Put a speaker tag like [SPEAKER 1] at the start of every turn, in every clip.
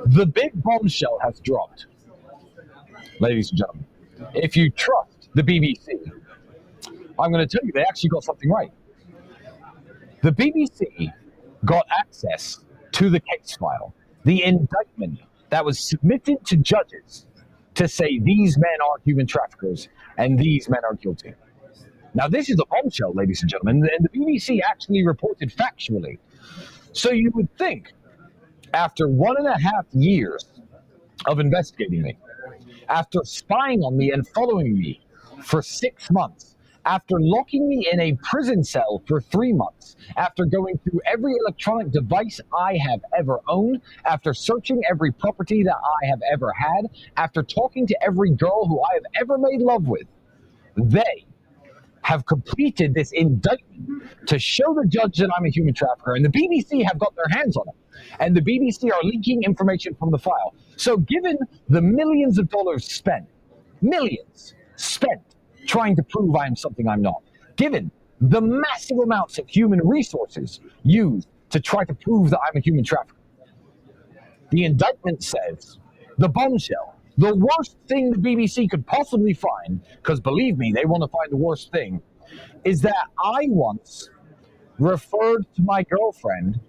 [SPEAKER 1] The big bombshell has dropped, ladies and gentlemen. If you trust the BBC, I'm going to tell you they actually got something right. The BBC got access to the case file, the indictment that was submitted to judges to say these men are human traffickers and these men are guilty. Now, this is a bombshell, ladies and gentlemen, and the BBC actually reported factually. So you would think, after 1.5 years of investigating me, after spying on me and following me for 6 months, after locking me in a prison cell for 3 months, after going through every electronic device I have ever owned, after searching every property that I have ever had, after talking to every girl who I have ever made love with, they have completed this indictment to show the judge that I'm a human trafficker, and the BBC have got their hands on it. And the BBC are leaking information from the file. So given the millions of dollars spent, trying to prove I am something I'm not, given the massive amounts of human resources used to try to prove that I'm a human trafficker, the indictment says, the bombshell, the worst thing the BBC could possibly find, because believe me, they want to find the worst thing, is that I once referred to my girlfriend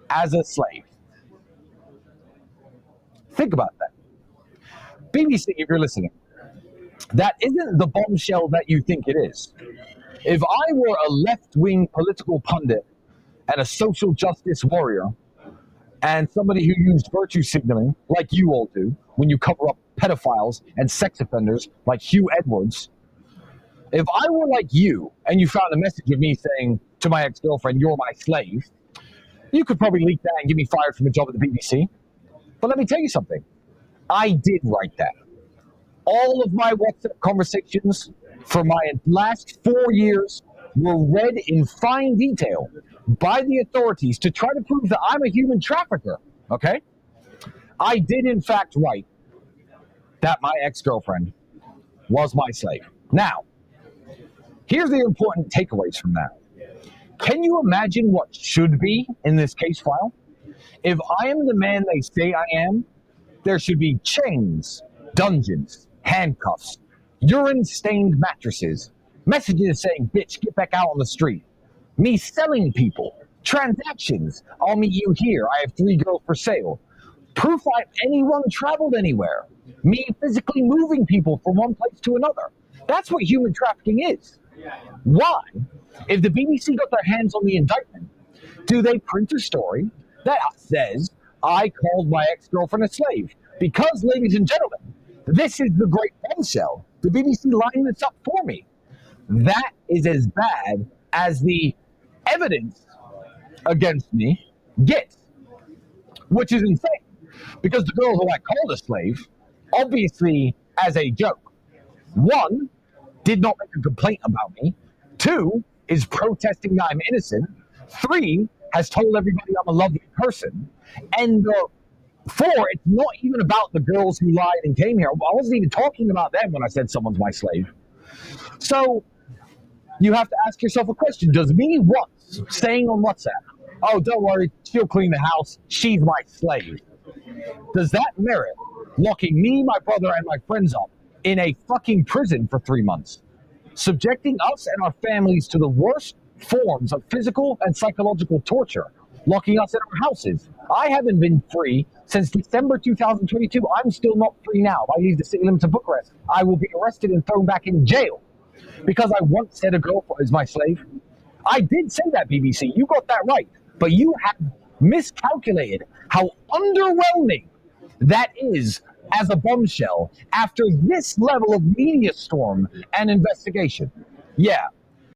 [SPEAKER 1] as a slave. Think about that. BBC, if you're listening, that isn't the bombshell that you think it is. If I were a left-wing political pundit and a social justice warrior and somebody who used virtue signaling like you all do when you cover up pedophiles and sex offenders like Hugh Edwards, if I were like you and you found a message of me saying to my ex-girlfriend, "You're my slave," you could probably leak that and get me fired from a job at the BBC. But let me tell you something. I did write that. All of my WhatsApp conversations for my last 4 years were read in fine detail by the authorities to try to prove that I'm a human trafficker, okay? I did in fact write that my ex-girlfriend was my slave. Now, here's the important takeaways from that. Can you imagine what should be in this case file? If I am the man they say I am, there should be chains, dungeons, handcuffs, urine-stained mattresses, messages saying, "Bitch, get back out on the street," me selling people, transactions, "I'll meet you here, I have 3 girls for sale," proof anyone traveled anywhere, me physically moving people from one place to another. That's what human trafficking is. Why, if the BBC got their hands on the indictment, do they print a story that says I called my ex-girlfriend a slave? Because, ladies and gentlemen, this is the great bombshell. The BBC lined this up for me. That is as bad as the evidence against me gets, which is insane. Because the girl who I called a slave, obviously as a joke, 1, did not make a complaint about me, 2, is protesting that I'm innocent, 3, has told everybody I'm a lovely person, and 4, it's not even about the girls who lied and came here. I wasn't even talking about them when I said someone's my slave. So you have to ask yourself a question. Does me once saying on WhatsApp, "Oh, don't worry, she'll clean the house, she's my slave," does that merit locking me, my brother, and my friends up in a fucking prison for 3 months, subjecting us and our families to the worst forms of physical and psychological torture, locking us in our houses? I haven't been free since December 2022. I'm still not free now. If I leave the city limits of Bucharest, I will be arrested and thrown back in jail because I once said a girl is my slave. I did say that, BBC. You got that right. But you have miscalculated how underwhelming that is as a bombshell after this level of media storm and investigation. Yeah,